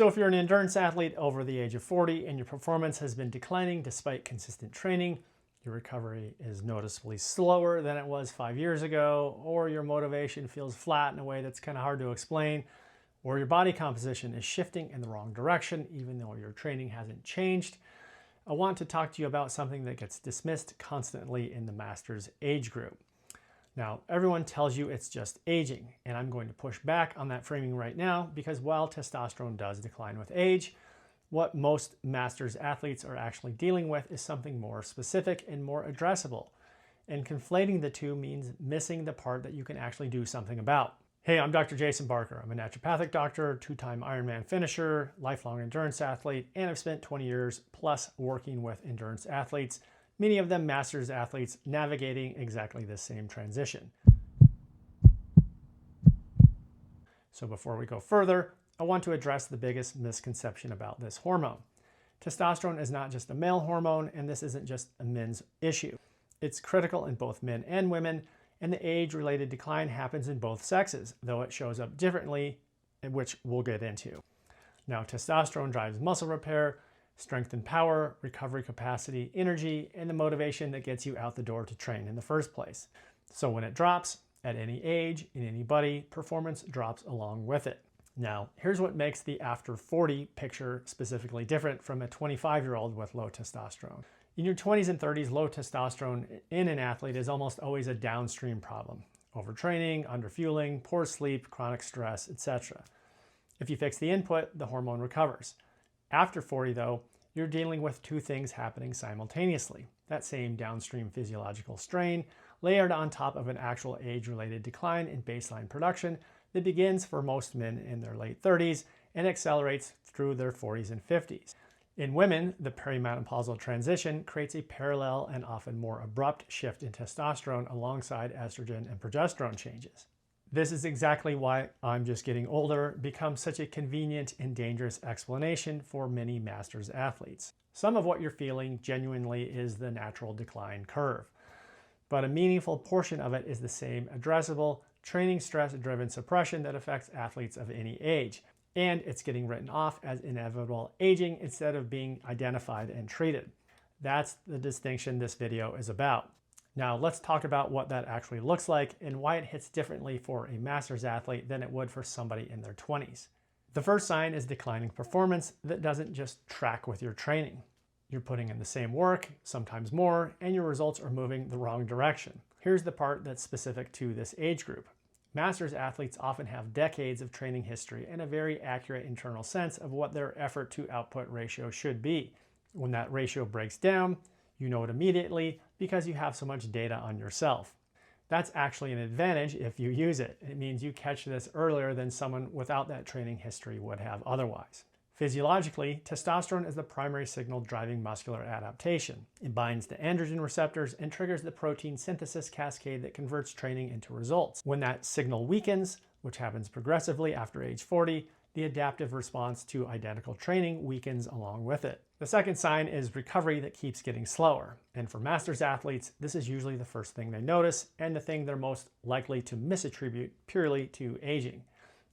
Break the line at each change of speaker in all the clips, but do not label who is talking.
So if you're an endurance athlete over the age of 40 and your performance has been declining despite consistent training, your recovery is noticeably slower than it was 5 years ago, or your motivation feels flat in a way that's kind of hard to explain, or your body composition is shifting in the wrong direction even though your training hasn't changed, I want to talk to you about something that gets dismissed constantly in the Masters age group. Now, everyone tells you it's just aging, and I'm going to push back on that framing right now because while testosterone does decline with age, what most Masters athletes are actually dealing with is something more specific and more addressable. And conflating the two means missing the part that you can actually do something about. Hey, I'm Dr. Jason Barker. I'm a naturopathic doctor, two-time Ironman finisher, lifelong endurance athlete, and I've spent 20 years plus working with endurance athletes, many of them Masters athletes navigating exactly this same transition. So before we go further, I want to address the biggest misconception about this hormone. Testosterone is not just a male hormone, and this isn't just a men's issue. It's critical in both men and women, and the age-related decline happens in both sexes, though it shows up differently, which we'll get into. Now, testosterone drives muscle repair, strength and power, recovery capacity, energy, and the motivation that gets you out the door to train in the first place. So when it drops, at any age, in anybody, performance drops along with it. Now, here's what makes the after 40 picture specifically different from a 25-year-old with low testosterone. In your 20s and 30s, low testosterone in an athlete is almost always a downstream problem. Overtraining, underfueling, poor sleep, chronic stress, etc. If you fix the input, the hormone recovers. After 40 though, you're dealing with two things happening simultaneously. That same downstream physiological strain layered on top of an actual age-related decline in baseline production that begins for most men in their late 30s and accelerates through their 40s and 50s. In women, the perimenopausal transition creates a parallel and often more abrupt shift in testosterone alongside estrogen and progesterone changes. This is exactly why "I'm just getting older" becomes such a convenient and dangerous explanation for many Masters athletes. Some of what you're feeling genuinely is the natural decline curve, but a meaningful portion of it is the same addressable, training stress-driven suppression that affects athletes of any age, and it's getting written off as inevitable aging instead of being identified and treated. That's the distinction this video is about. Now let's talk about what that actually looks like and why it hits differently for a Masters athlete than it would for somebody in their 20s. The first sign is declining performance that doesn't just track with your training. You're putting in the same work, sometimes more, and your results are moving the wrong direction. Here's the part that's specific to this age group. Masters athletes often have decades of training history and a very accurate internal sense of what their effort to output ratio should be. When that ratio breaks down, you know it immediately because you have so much data on yourself. That's actually an advantage if you use it. It means you catch this earlier than someone without that training history would have otherwise. Physiologically, testosterone is the primary signal driving muscular adaptation. It binds to androgen receptors and triggers the protein synthesis cascade that converts training into results. When that signal weakens, which happens progressively after age 40, the adaptive response to identical training weakens along with it. The second sign is recovery that keeps getting slower. And for Masters athletes, this is usually the first thing they notice and the thing they're most likely to misattribute purely to aging.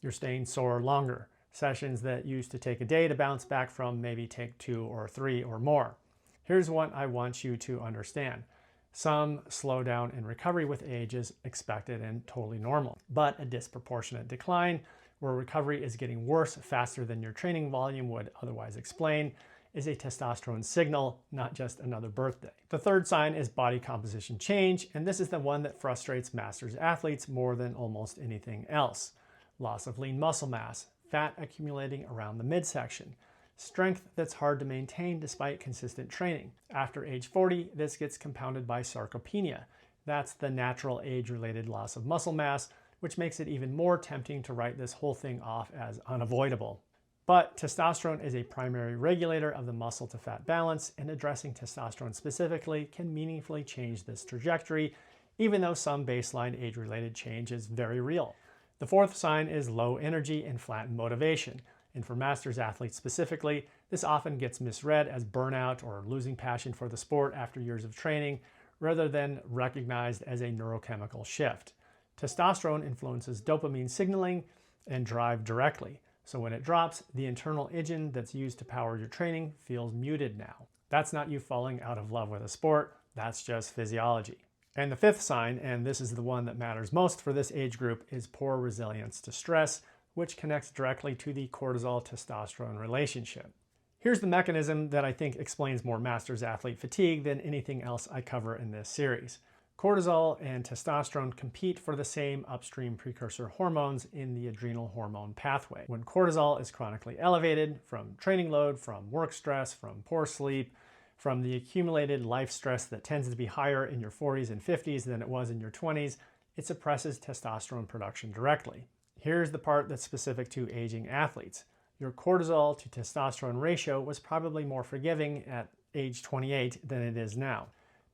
You're staying sore longer. Sessions that used to take a day to bounce back from maybe take 2 or 3 or more. Here's what I want you to understand. Some slowdown in recovery with age is expected and totally normal, but a disproportionate decline where recovery is getting worse faster than your training volume would otherwise explain is a testosterone signal, not just another birthday. The third sign is body composition change, and this is the one that frustrates Masters athletes more than almost anything else. Loss of lean muscle mass, fat accumulating around the midsection, strength that's hard to maintain despite consistent training. After age 40, this gets compounded by sarcopenia. That's the natural age-related loss of muscle mass, which makes it even more tempting to write this whole thing off as unavoidable. But testosterone is a primary regulator of the muscle to fat balance, and addressing testosterone specifically can meaningfully change this trajectory, even though some baseline age-related change is very real. The fourth sign is low energy and flattened motivation. And for Masters athletes specifically, this often gets misread as burnout or losing passion for the sport after years of training, rather than recognized as a neurochemical shift. Testosterone influences dopamine signaling and drive directly. So when it drops, the internal engine that's used to power your training feels muted now. That's not you falling out of love with a sport, that's just physiology. And the fifth sign, and this is the one that matters most for this age group, is poor resilience to stress, which connects directly to the cortisol-testosterone relationship. Here's the mechanism that I think explains more masters athlete fatigue than anything else I cover in this series. Cortisol and testosterone compete for the same upstream precursor hormones in the adrenal hormone pathway. When cortisol is chronically elevated from training load, from work stress, from poor sleep, from the accumulated life stress that tends to be higher in your 40s and 50s than it was in your 20s, it suppresses testosterone production directly. Here's the part that's specific to aging athletes. Your cortisol to testosterone ratio was probably more forgiving at age 28 than it is now.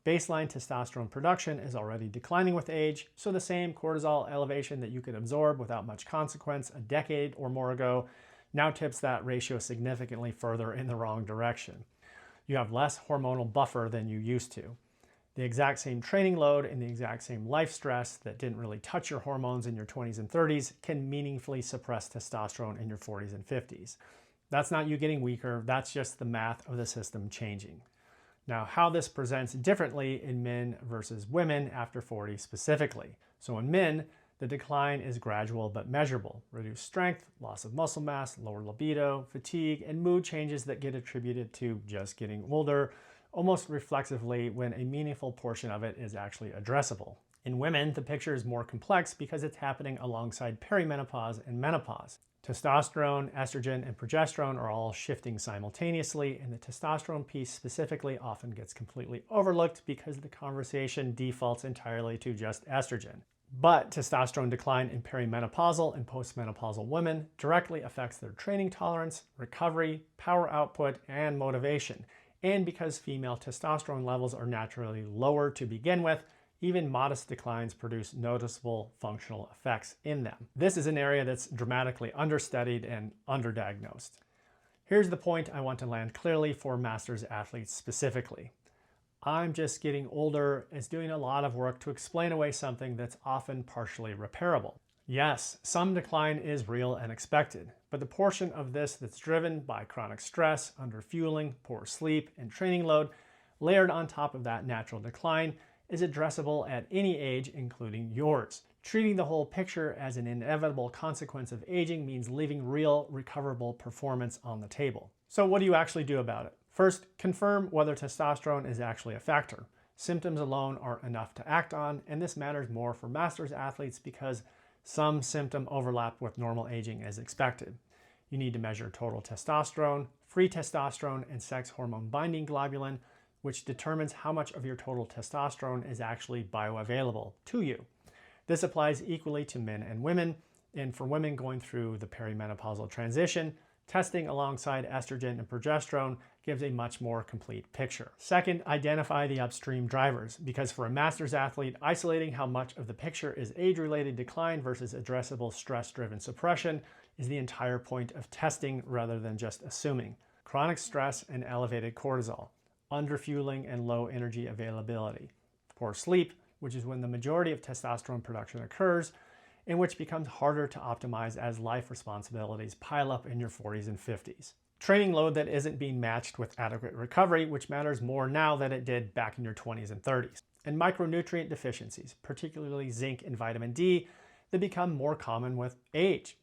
Baseline testosterone production is already declining with age, so the same cortisol elevation that you could absorb without much consequence a decade or more ago now tips that ratio significantly further in the wrong direction. You have less hormonal buffer than you used to. The exact same training load and the exact same life stress that didn't really touch your hormones in your 20s and 30s can meaningfully suppress testosterone in your 40s and 50s. That's not you getting weaker, that's just the math of the system changing. Now, how this presents differently in men versus women after 40 specifically. So in men, the decline is gradual but measurable. Reduced strength, loss of muscle mass, lower libido, fatigue, and mood changes that get attributed to just getting older, almost reflexively when a meaningful portion of it is actually addressable. In women, the picture is more complex because it's happening alongside perimenopause and menopause. Testosterone, estrogen, and progesterone are all shifting simultaneously, and the testosterone piece specifically often gets completely overlooked because the conversation defaults entirely to just estrogen. But testosterone decline in perimenopausal and postmenopausal women directly affects their training tolerance, recovery, power output, and motivation. And because female testosterone levels are naturally lower to begin with, even modest declines produce noticeable functional effects in them. This is an area that's dramatically understudied and underdiagnosed. Here's the point I want to land clearly for masters athletes specifically. I'm just getting older is doing a lot of work to explain away something that's often partially repairable. Yes, some decline is real and expected, but the portion of this that's driven by chronic stress, underfueling, poor sleep, and training load, layered on top of that natural decline, is addressable at any age, including yours. Treating the whole picture as an inevitable consequence of aging means leaving real, recoverable performance on the table. So what do you actually do about it? First, confirm whether testosterone is actually a factor. Symptoms alone aren't enough to act on, and this matters more for masters athletes because some symptom overlap with normal aging as expected. You need to measure total testosterone, free testosterone, and sex hormone binding globulin, which determines how much of your total testosterone is actually bioavailable to you. This applies equally to men and women, and for women going through the perimenopausal transition, testing alongside estrogen and progesterone gives a much more complete picture. Second, identify the upstream drivers, because for a masters athlete, isolating how much of the picture is age-related decline versus addressable stress-driven suppression is the entire point of testing rather than just assuming. Chronic stress and elevated cortisol, underfueling and low energy availability, poor sleep, which is when the majority of testosterone production occurs, and which becomes harder to optimize as life responsibilities pile up in your 40s and 50s. Training load that isn't being matched with adequate recovery, which matters more now than it did back in your 20s and 30s. And micronutrient deficiencies, particularly zinc and vitamin D, that become more common with age.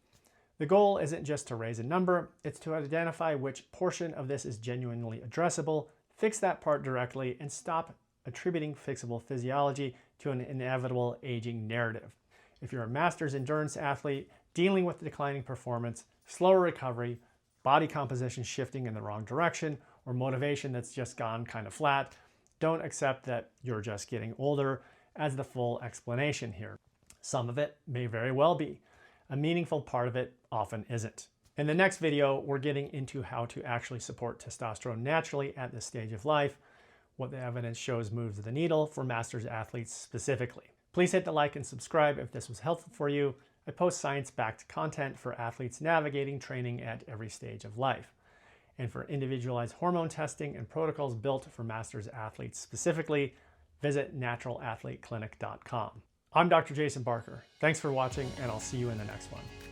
The goal isn't just to raise a number, it's to identify which portion of this is genuinely addressable, fix that part directly, and stop attributing fixable physiology to an inevitable aging narrative. If you're a masters endurance athlete dealing with declining performance, slower recovery, body composition shifting in the wrong direction, or motivation that's just gone kind of flat, don't accept that you're just getting older as the full explanation here. Some of it may very well be. A meaningful part of it often isn't. In the next video, we're getting into how to actually support testosterone naturally at this stage of life, what the evidence shows moves the needle for masters athletes specifically. Please hit the like and subscribe if this was helpful for you. I post science-backed content for athletes navigating training at every stage of life. And for individualized hormone testing and protocols built for masters athletes specifically, visit naturalathleteclinic.com. I'm Dr. Jason Barker. Thanks for watching, and I'll see you in the next one.